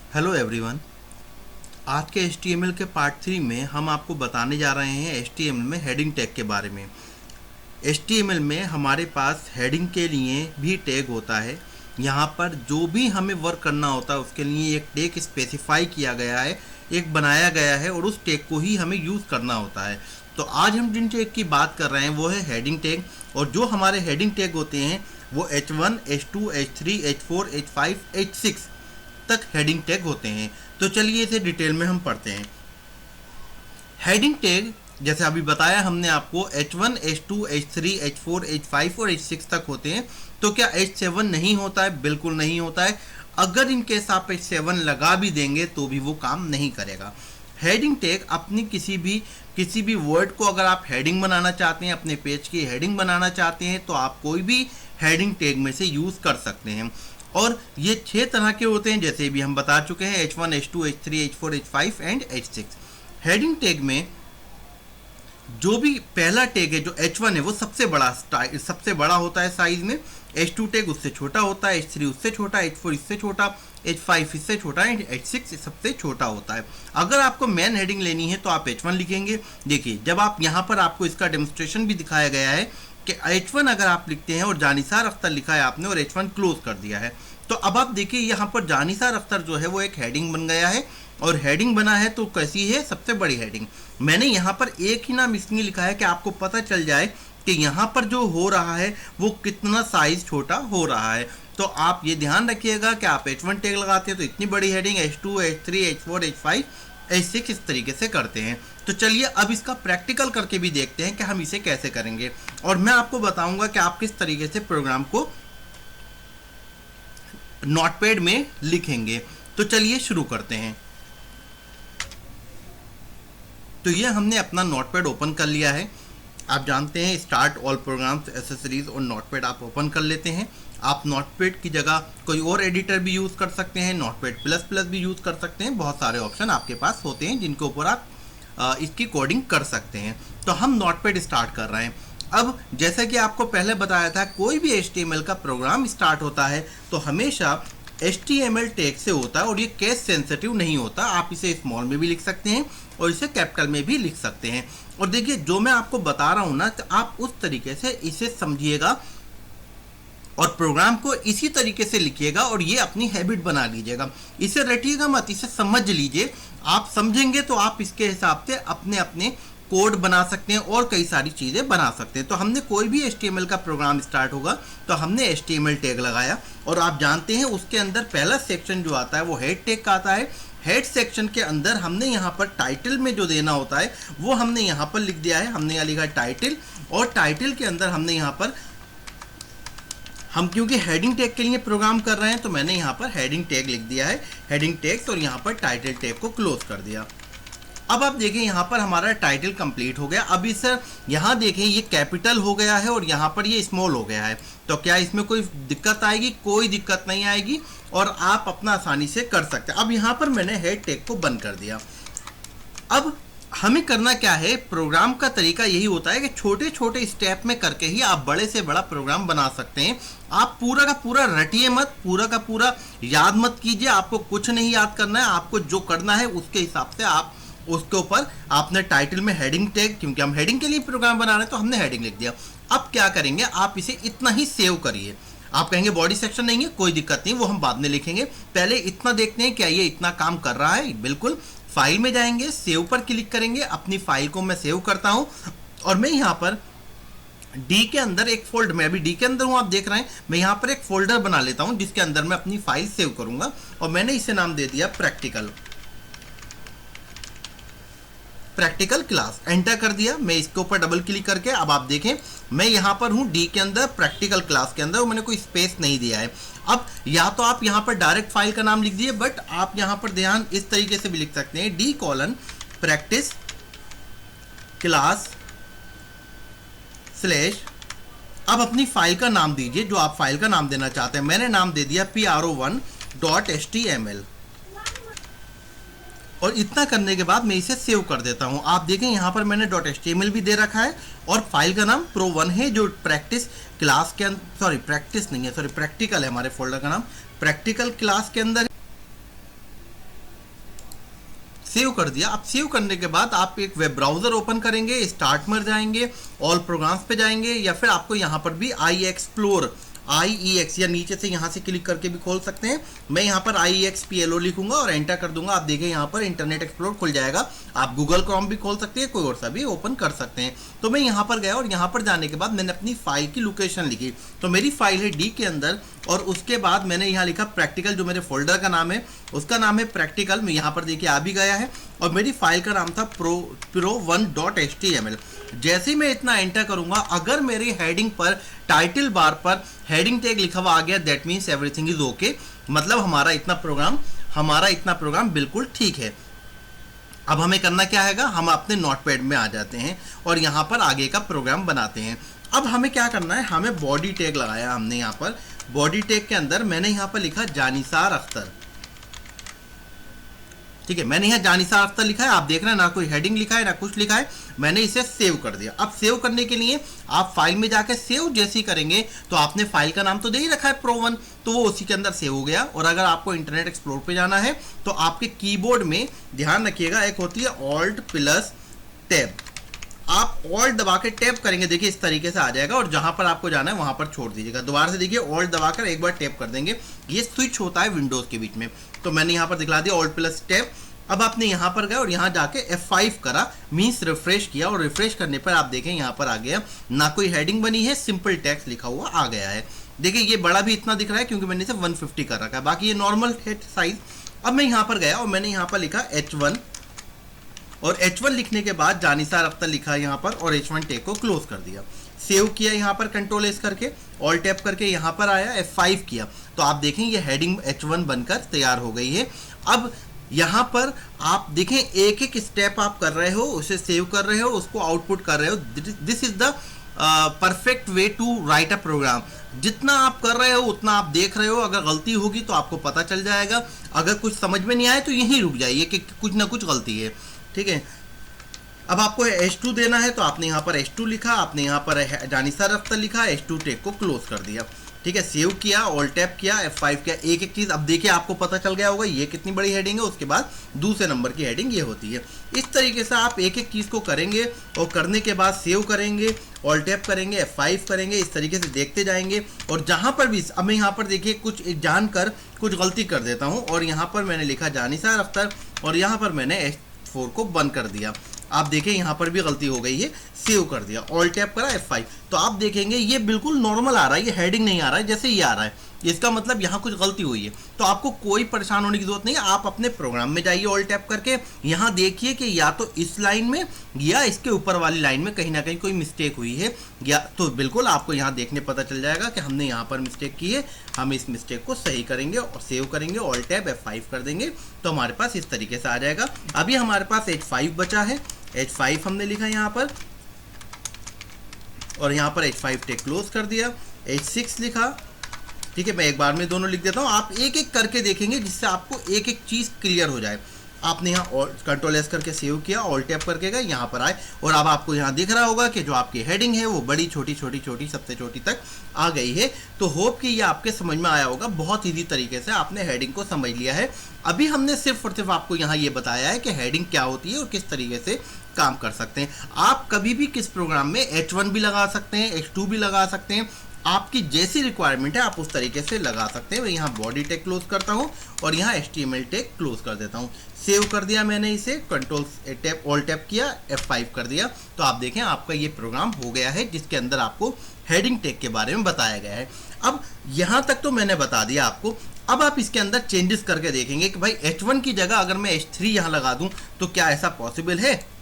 Hello everyone. आज के HTML के पार्ट 3 में हम आपको बताने जा रहे हैं HTML में हेडिंग टैग के बारे में। HTML में हमारे पास हेडिंग के लिए भी टैग होता है। यहाँ पर जो भी हमें वर्क करना होता है उसके लिए एक टैग स्पेसिफाई किया गया है, एक बनाया गया है और उस टैग को ही हमें यूज़ करना होता है। तो आज हम जिन टैग की बात कर रहे हैं वो है हेडिंग टैग, और जो हमारे हेडिंग टैग होते हैं वो H1, H2, H3, H4, H5, H6 तक हेडिंग टैग होते हैं। तो चलिए इसे डिटेल में हम पढ़ते हैं। हेडिंग टैग जैसे अभी बताया हमने आपको H1, H2, H3, H4, H5 और H6 तक होते हैं। तो क्या H7 नहीं होता है? बिल्कुल नहीं होता है। अगर इनके साथ H7 लगा भी देंगे तो भी वो काम नहीं करेगा। हेडिंग टैग अपनी किसी भी वर्ड को अगर आप हेडिंग बनाना चाहते हैं, अपने पेज की हेडिंग बनाना चाहते हैं, तो आप कोई भी हेडिंग टैग में से यूज़ कर सकते हैं। और ये 6 तरह के होते हैं, जैसे भी हम बता चुके हैं H1, H2, H3, H4, H5 and H6। Heading tag में जो भी पहला टैग है जो H1 है वो सबसे बड़ा होता है साइज में। H2 टैग उससे छोटा होता है, H3 उससे छोटा, H4 इससे छोटा, H5 इससे छोटा एंड H6 सबसे छोटा होता है। अगर आपको मेन हेडिंग लेनी है तो आप H1 लिखेंगे। देखिए जब आप यहाँ पर आपको इसका डेमोन्स्ट्रेशन भी दिखाया गया है कि H1 अगर आप लिखते हैं और जानिसार अख्तर लिखा है आपने और H1 क्लोज कर दिया है, तो अब आप देखिए यहाँ पर जानिसार अख्तर जो है वो एक हेडिंग बन गया है। और हेडिंग बना है तो कैसी है? सबसे बड़ी हेडिंग। मैंने यहाँ पर एक ही नाम इसलिए लिखा है कि आपको पता चल जाए कि यहाँ पर जो हो रहा है वो कितना साइज छोटा हो रहा है। तो आप ये ध्यान रखिएगा कि आप H1 टैग लगाते हैं तो इतनी बड़ी heading, H2, H3, H4, H5, H6 इस तरीके से करते हैं। तो चलिए अब इसका प्रैक्टिकल करके भी देखते हैं कि हम इसे कैसे करेंगे, और मैं आपको बताऊंगा कि आप किस तरीके से प्रोग्राम को नोटपैड में लिखेंगे। तो चलिए शुरू करते हैं। तो ये हमने अपना नोटपैड ओपन कर लिया है। आप जानते हैं स्टार्ट ऑल प्रोग्राम्स, एसेसरीज और नोटपैड आप ओपन कर लेते हैं। आप नोटपैड की जगह कोई और एडिटर भी यूज़ कर सकते हैं, नोटपैड प्लस प्लस भी यूज़ कर सकते हैं। बहुत सारे ऑप्शन आपके पास होते हैं जिनके ऊपर आप इसकी कोडिंग कर सकते हैं। तो हम नोटपैड स्टार्ट कर रहे हैं। अब जैसा कि आपको पहले बताया था, कोई भी HTML का प्रोग्राम स्टार्ट होता है तो हमेशा HTML टैग से होता है, और ये केस सेंसिटिव नहीं होता। आप इसे स्मॉल में भी लिख सकते हैं और इसे कैपिटल में भी लिख सकते हैं। और देखिए जो मैं आपको बता रहा हूँ ना, तो आप उस तरीके से इसे समझिएगा और प्रोग्राम को इसी तरीके से लिखिएगा और ये अपनी हैबिट बना लीजिएगा। इसे रटिएगा मत, इसे समझ लीजिए। आप समझेंगे तो आप इसके हिसाब से अपने अपने कोड बना सकते हैं और कई सारी चीज़ें बना सकते हैं। तो हमने कोई भी HTML का प्रोग्राम स्टार्ट होगा तो हमने HTML टैग लगाया, और आप जानते हैं उसके अंदर पहला सेक्शन जो आता है वो हेड टैग का आता है। हेड सेक्शन के अंदर हमने यहाँ पर टाइटल में जो देना होता है वो हमने यहाँ पर लिख दिया है। हमने यहाँ लिखा टाइटल, और टाइटल के अंदर हमने यहाँ पर, हम क्योंकि हेडिंग टैग के लिए प्रोग्राम कर रहे हैं तो मैंने यहाँ पर हेडिंग टैग लिख दिया है, हेडिंग टैग्स, और यहाँ पर टाइटल टैग को क्लोज कर दिया। अब आप देखें यहाँ पर हमारा टाइटल कंप्लीट हो गया। अब इस यहाँ देखें ये कैपिटल हो गया है और यहाँ पर ये स्मॉल हो गया है। तो क्या इसमें कोई दिक्कत आएगी? कोई दिक्कत नहीं आएगी, और आप अपना आसानी से कर सकते हैं। अब यहाँ पर मैंने हेड टैग को बंद कर दिया। अब हमें करना क्या है? प्रोग्राम का तरीका यही होता है कि छोटे छोटे स्टेप में करके ही आप बड़े से बड़ा प्रोग्राम बना सकते हैं। आप पूरा का पूरा रटिए मत, पूरा का पूरा याद मत कीजिए। आपको कुछ नहीं याद करना है, आपको जो करना है उसके हिसाब से आप उसके ऊपर आपने टाइटल में हेडिंग टैग, क्योंकि हम हेडिंग के लिए प्रोग्राम बना रहे हैं तो हमने हेडिंग लिख दिया। अब क्या करेंगे? आप इसे इतना ही सेव करिए। आप कहेंगे बॉडी सेक्शन नहीं है, कोई दिक्कत नहीं, वो हम बाद में लिखेंगे। पहले इतना देखते हैं क्या ये इतना काम कर रहा है। बिल्कुल। फाइल में जाएंगे, सेव पर क्लिक करेंगे। अपनी फाइल को मैं सेव करता हूं, और मैं यहाँ पर डी के अंदर एक फोल्डर, मैं अभी डी के अंदर हूं, आप देख रहे हैं। मैं यहाँ पर एक फोल्डर बना लेता हूं जिसके अंदर मैं अपनी फाइल सेव करूंगा, और मैंने इसे नाम दे दिया प्रैक्टिकल क्लास। एंटर कर दिया। मैं इसके ऊपर डबल क्लिक करके, अब आप देखें मैं यहाँ पर हूँ डी के अंदर, प्रैक्टिकल क्लास के अंदर, और मैंने कोई स्पेस नहीं दिया है। अब या तो आप यहाँ पर डायरेक्ट फाइल का नाम लिख दिए, बट आप यहाँ पर ध्यान इस तरीके से भी लिख सकते हैं, D:प्रैक्टिस क्लास स्लैश, अब अपनी फाइल का नाम दीजिए जो आप फाइल का नाम देना चाहते हैं। मैंने नाम दे दिया pro1.html, और इतना करने के बाद मैं इसे सेव कर देता हूं। आप देखें यहाँ पर मैंने .html भी दे रखा है, और फाइल का नाम pro1 है जो प्रैक्टिस क्लास के अंदर, सॉरी प्रैक्टिस नहीं है, सॉरी प्रैक्टिकल है, हमारे फोल्डर का नाम प्रैक्टिकल क्लास के अंदर। सेव कर दिया। अब सेव करने के बाद आप एक वेब ब्राउजर ओपन करेंगे, स्टार्ट में जाएंगे, ऑल प्रोग्राम्स पे जाएंगे, या फिर आपको यहाँ पर भी IEX या नीचे से यहाँ से क्लिक करके भी खोल सकते हैं। मैं यहाँ पर IEXPLO लिखूंगा और एंटर कर दूंगा। आप देखें यहाँ पर इंटरनेट एक्सप्लोर खुल जाएगा। आप गूगल क्रोम भी खोल सकते हैं, कोई और सा भी ओपन कर सकते हैं। तो मैं यहाँ पर गया और यहाँ पर जाने के बाद मैंने अपनी फाइल की लोकेशन लिखी। तो मेरी फाइल है डी के अंदर, और उसके बाद मैंने यहाँ लिखा प्रैक्टिकल, जो मेरे फोल्डर का नाम है उसका नाम है प्रैक्टिकल। मैं यहाँ पर देखिए आ भी गया है, और मेरी फाइल का नाम था pro1.html। जैसे ही मैं इतना एंटर करूंगा, अगर मेरी हेडिंग पर टाइटल बार पर हेडिंग टैग लिखा हुआ आ गया, that means everything is okay, मतलब हमारा इतना प्रोग्राम बिल्कुल ठीक है। अब हमें करना क्या है, हम अपने नोटपैड में आ जाते हैं और यहाँ पर आगे का प्रोग्राम बनाते हैं। अब हमें क्या करना है, हमें बॉडी टैग लगाया हमने यहाँ पर। बॉडी टैग के अंदर मैंने यहाँ पर लिखा जानिसार अख्तर, ठीक है, मैंने यहाँ जानिसार अख्तर लिखा है। आप देख रहे हैं ना कोई हेडिंग लिखा है ना कुछ लिखा है, मैंने इसे सेव कर दिया। अब सेव करने के लिए आप फाइल में जाकर सेव जैसे ही करेंगे तो आपने फाइल का नाम तो दे ही रखा है pro1, तो वो उसी के अंदर सेव हो गया। और अगर आपको इंटरनेट एक्सप्लोर पे जाना है तो आपके कीबोर्ड में ध्यान रखिएगा, एक होती है Alt+Tab। आप ऑल्ट दबा के टैप करेंगे, देखिए इस तरीके से आ जाएगा, और जहां पर आपको जाना है वहां पर छोड़ दीजिएगा। दोबारा से देखिए ऑल्ट दबाकर एक बार टैप कर देंगे, ये स्विच होता है विंडोज के बीच में। तो मैंने यहाँ पर दिखला दिया Alt+Tab। अब आपने यहाँ पर गए और यहाँ जाके F5 करा, मीन्स रिफ्रेश किया, और रिफ्रेश करने पर आप देखें यहाँ पर आ गया, ना कोई हेडिंग बनी है, सिंपल टेक्स्ट लिखा हुआ आ गया है। देखिए ये बड़ा भी इतना दिख रहा है क्योंकि मैंने इसे 150 कर रखा है, बाकी ये नॉर्मल है साइज। अब मैं यहाँ पर गया और मैंने यहाँ पर लिखा H1, और H1 लिखने के बाद जानिसार अख्तर लिखा है यहाँ पर, और H1 टैग को क्लोज कर दिया। सेव किया यहाँ पर Ctrl+S करके, ऑल टैप करके यहाँ पर आया, F5 किया, तो आप देखें ये हेडिंग H1 बनकर तैयार हो गई है। अब यहाँ पर आप देखें एक एक स्टेप आप कर रहे हो, उसे सेव कर रहे हो, उसको आउटपुट कर रहे हो। This is the perfect way to write a program. जितना आप कर रहे हो उतना आप देख रहे हो, अगर गलती होगी तो आपको पता चल जाएगा, अगर कुछ समझ में नहीं आए तो यहीं रुक जाइए कि कुछ ना कुछ गलती है, ठीक है। अब आपको H2 देना है तो आपने यहाँ पर H2 लिखा, आपने यहाँ पर जानिसार अख्तर लिखा, H2 टैग को क्लोज कर दिया, ठीक है। सेव किया, ऑल टैप किया, F5 किया, एक एक चीज़। अब देखिए आपको पता चल गया होगा ये कितनी बड़ी हेडिंग है, उसके बाद दूसरे नंबर की हेडिंग ये होती है। इस तरीके से आप एक एक चीज़ को करेंगे, और करने के बाद सेव करेंगे, ऑल टैप करेंगे, F5 करेंगे, इस तरीके से देखते जाएंगे। और जहाँ पर भी, अब मैं यहाँ पर देखिए कुछ जानकर कुछ गलती कर देता हूँ, और यहाँ पर मैंने लिखा जानिसार अख्तर, और यहाँ पर मैंने H4 को बंद कर दिया। आप देखें यहाँ पर भी गलती हो गई है, सेव कर दिया, ऑल टैप करा, F5, तो आप देखेंगे ये बिल्कुल नॉर्मल आ रहा है, ये हेडिंग नहीं आ रहा है, जैसे ये आ रहा है, इसका मतलब यहाँ कुछ गलती हुई है। तो आपको कोई परेशान होने की जरूरत नहीं है, आप अपने प्रोग्राम में जाइए, ऑल टैप करके यहाँ देखिए कि या तो इस लाइन में या इसके ऊपर वाली लाइन में कहीं ना कहीं कोई मिस्टेक हुई है, या तो बिल्कुल आपको यहाँ देखने पता चल जाएगा कि हमने यहाँ पर मिस्टेक की है, हम इस मिस्टेक को सही करेंगे और सेव करेंगे, ऑल टैप F5 कर देंगे, तो हमारे पास इस तरीके से आ जाएगा। अभी हमारे पास H5 बचा है, H5 हमने लिखा यहाँ पर, और यहाँ पर H5 टैग क्लोज कर दिया, H6 लिखा, ठीक है। मैं एक बार में दोनों लिख देता हूँ, आप एक एक करके देखेंगे जिससे आपको एक एक चीज़ क्लियर हो जाए। आपने यहाँ Ctrl+S करके सेव किया, ऑल टैप करके गए, यहाँ पर आए, और अब आपको यहाँ दिख रहा होगा कि जो आपकी हेडिंग है वो बड़ी छोटी छोटी छोटी सबसे छोटी तक आ गई है। तो होप कि ये आपके समझ में आया होगा, बहुत ईजी तरीके से आपने हेडिंग को समझ लिया है। अभी हमने सिर्फ और सिर्फ आपको यहाँ ये बताया है कि हेडिंग क्या होती है और किस तरीके से काम कर सकते हैं। आप कभी भी किस प्रोग्राम में H1 भी लगा सकते हैं, H2 भी लगा सकते हैं, आपकी जैसी रिक्वायरमेंट है आप उस तरीके से लगा सकते हैं। मैं यहाँ बॉडी टैग क्लोज करता हूँ और यहाँ HTML टैग क्लोज कर देता हूँ। सेव कर दिया मैंने इसे, कंट्रोल टैप ऑल टैप किया, F5 कर दिया, तो आप देखें आपका ये प्रोग्राम हो गया है जिसके अंदर आपको हेडिंग टैग के बारे में बताया गया है। अब यहाँ तक तो मैंने बता दिया आपको। अब आप इसके अंदर चेंजेस करके देखेंगे कि भाई H1 की जगह अगर मैं H3 यहाँ लगा दूँ तो क्या ऐसा पॉसिबल है,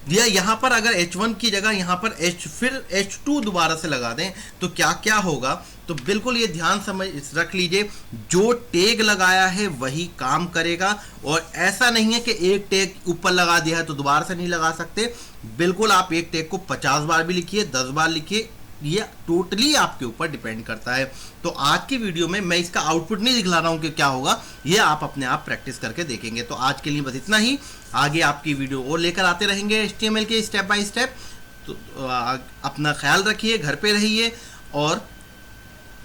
या यहाँ पर अगर H1 की जगह यहाँ पर फिर H2 दोबारा से लगा दें तो क्या क्या होगा। तो बिल्कुल ये ध्यान समझ रख लीजिए, जो टैग लगाया है वही काम करेगा, और ऐसा नहीं है कि एक टैग ऊपर लगा दिया है तो दोबारा से नहीं लगा सकते। बिल्कुल आप एक टैग को 50 बार भी लिखिए, 10 बार लिखिए, ये टोटली आपके ऊपर डिपेंड करता है। तो आज की वीडियो में मैं इसका आउटपुट नहीं दिखला रहा हूँ कि क्या होगा, ये आप अपने आप प्रैक्टिस करके देखेंगे। तो आज के लिए बस इतना ही, आगे आपकी वीडियो और लेकर आते रहेंगे HTML के स्टेप बाय स्टेप। तो अपना ख्याल रखिए, घर पे रहिए और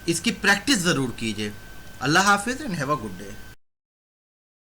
इसकी प्रैक्टिस ज़रूर कीजिए। अल्लाह हाफिज़ and have a good day.